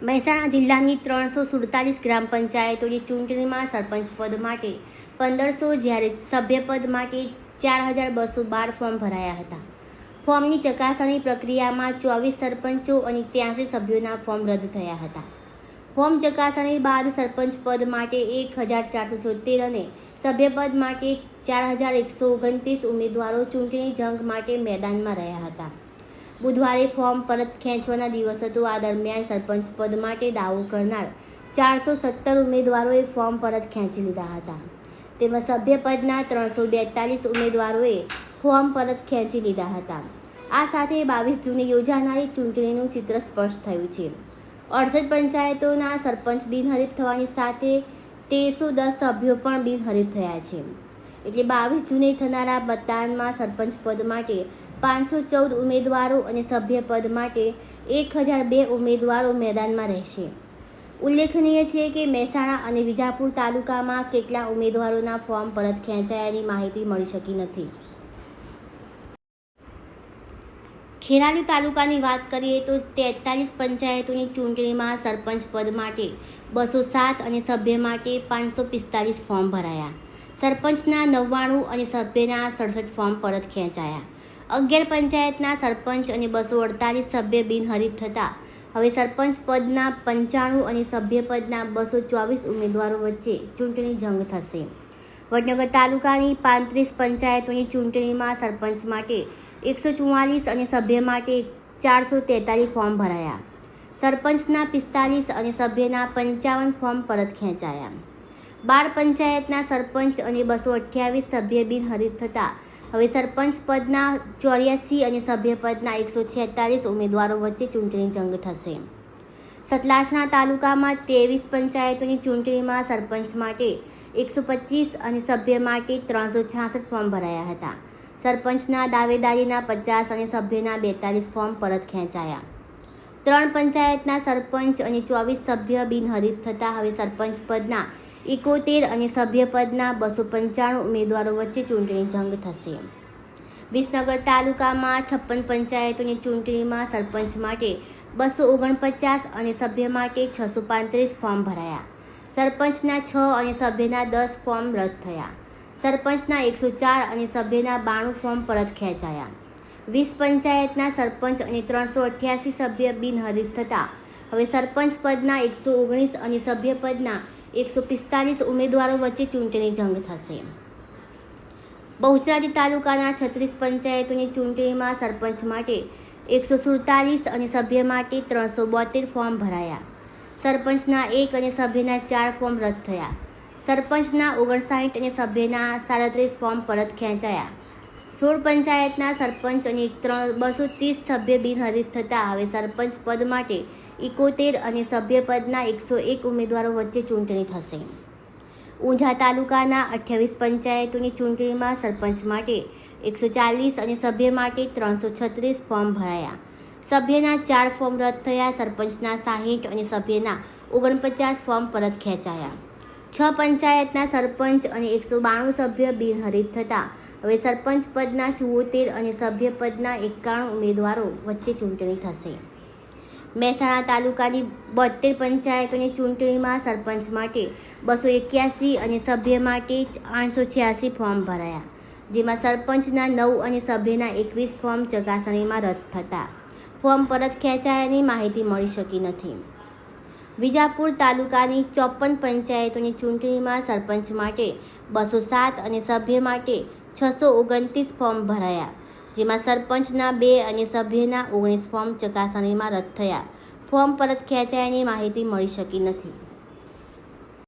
મહેસાણા જિલ્લાની 347 ગ્રામ પંચાયતોની ચૂંટણીમાં સરપંચ પદ માટે 1500 જ્યારે સભ્યપદ માટે 4212 ફોર્મ ભરાયા હતા. ફોર્મની ચકાસણી પ્રક્રિયામાં 24 સરપંચો અને 83 સભ્યોના ફોર્મ રદ થયા હતા. ફોર્મ ચકાસણી બાદ સરપંચ પદ માટે 1476 અને સભ્યપદ માટે 4129 ઉમેદવારો ચૂંટણી જંગ માટે મેદાનમાં રહ્યા હતા. બુધવારે ફોર્મ પરત ખેંચવાના દિવસ હતો. આ દરમિયાન સરપંચ પદ માટે દાવો કરનાર 417 ઉમેદવારોએ ફોર્મ પરત ખેંચી લીધા હતા. તેમાં સભ્યપદના 342 ઉમેદવારોએ ફોર્મ પરત ખેંચી લીધા હતા. આ સાથે 22 જૂને યોજાનારી ચૂંટણીનું ચિત્ર સ્પષ્ટ થયું છે. 68 પંચાયતોના સરપંચ બિનહરીફ થવાની સાથે 1310 સભ્યો પણ બિનહરીફ થયા છે. એટલે 22 જૂને થનારા મતદાનમાં સરપંચ પદ માટે 514 ઉમેદવારો અને સભ્યપદ માટે 1002 ઉમેદવારો મેદાનમાં રહેશે. ઉલ્લેખનીય છે કે મહેસાણા અને વિજાપુર તાલુકામાં કેટલા ઉમેદવારોના ફોર્મ પરત ખેંચાયાની માહિતી મળી શકી નથી. ખેરાલુ તાલુકાની વાત કરીએ તો 43 પંચાયતોની ચૂંટણીમાં સરપંચ પદ માટે 207 અને સભ્ય માટે 545 ફોર્મ ભરાયા. સરપંચના 99 અને સભ્યના 67 ફોર્મ પરત ખેંચાયા. 11 પંચાયતના સરપંચ અને 248 સભ્ય બિનહરીફ થતા હવે સરપંચ પદના 95 અને સભ્યપદના 224 ઉમેદવારો વચ્ચે ચૂંટણી જંગ થશે. વડનગર તાલુકાની 35 પંચાયતોની ચૂંટણીમાં સરપંચ માટે 144 અને સભ્ય માટે 443 ફોર્મ ભરાયા. સરપંચના 45 અને સભ્યના 55 ફોર્મ પરત ખેંચાયા. 12 પંચાયતના સરપંચ અને 228 સભ્ય બિનહરીફ થતા હવે સરપંચ પદના 84 અને સભ્યપદના 146 ઉમેદવારો વચ્ચે ચૂંટણી જંગ થશે. સતલાસણા તાલુકામાં 23 પંચાયતોની ચૂંટણીમાં સરપંચ માટે 125 અને સભ્ય માટે 366 ફોર્મ ભરાયા હતા. સરપંચના દાવેદારીના 50 અને સભ્યના 42 ફોર્મ પરત ખેંચાયા. 3 પંચાયતના સરપંચ અને 24 સભ્ય બિનહરીફ થતા હવે સરપંચ પદના 71 અને સભ્યપદના 295 ઉમેદવારો વચ્ચે ચૂંટણી જંગ થશે. વિસનગર તાલુકામાં 56 પંચાયતોની ચૂંટણીમાં સરપંચ માટે 249 અને સભ્ય માટે 635 ફોર્મ ભરાયા. સરપંચના 6 અને સભ્યના 10 ફોર્મ રદ થયા. સરપંચના 104 અને સભ્યના 92 ફોર્મ પરત ખેંચાયા. 20 પંચાયતના સરપંચ અને 388 સભ્ય બિનહરીફ થતા હવે સરપંચ પદના 119 અને સભ્યપદના 145 ઉમેદવારો વચ્ચે ચૂંટણી જંગ થશે. બહુચરાજી તાલુકાના 36 પંચાયતોની ચૂંટણીમાં સરપંચ માટે 147 અને સભ્ય માટે 372 ફોર્મ ભરાયા. સરપંચના 1 અને સભ્યના 4 ફોર્મ રદ થયા. સરપંચના 59 અને સભ્યના 37 ફોર્મ પરત ખેંચાયા. 16 પંચાયતના સરપંચ અને 230 સભ્ય બિનહરીફ થતા હવે સરપંચ પદ માટે 71 અને સભ્યપદના 101 ઉમેદવારો વચ્ચે ચૂંટણી થશે. ઊંઝા તાલુકાના 28 પંચાયતોની ચૂંટણીમાં સરપંચ માટે 140 અને સભ્ય માટે 336 ફોર્મ ભરાયા. સભ્યના 4 ફોર્મ રદ થયા. સરપંચના 60 અને સભ્યના 49 ફોર્મ પરત ખેંચાયા. 6 પંચાયતના સરપંચ અને 192 સભ્ય બિનહરીફ થતા હવે સરપંચ પદના 74 અને સભ્યપદના 91 ઉમેદવારો વચ્ચે ચૂંટણી થશે. મહેસાણા તાલુકાની 72 પંચાયતોની ચૂંટણીમાં સરપંચ માટે 281 અને સભ્ય માટે 886 ફોર્મ ભરાયા. જેમાં સરપંચના 9 અને સભ્યના 21 ફોર્મ ચકાસણીમાં રદ થતા ફોર્મ પરત ખેંચાયાની માહિતી મળી શકી નથી. વિજાપુર તાલુકાની 54 પંચાયતોની ચૂંટણીમાં સરપંચ માટે 207 અને સભ્ય માટે 629 ફોર્મ ભરાયા. જેમાં સરપંચના 2 અને સભ્યના 19 ફોર્મ ચકાસણીમાં રદ થયા. ફોર્મ પરત ખેંચાયાની માહિતી મળી શકી નથી.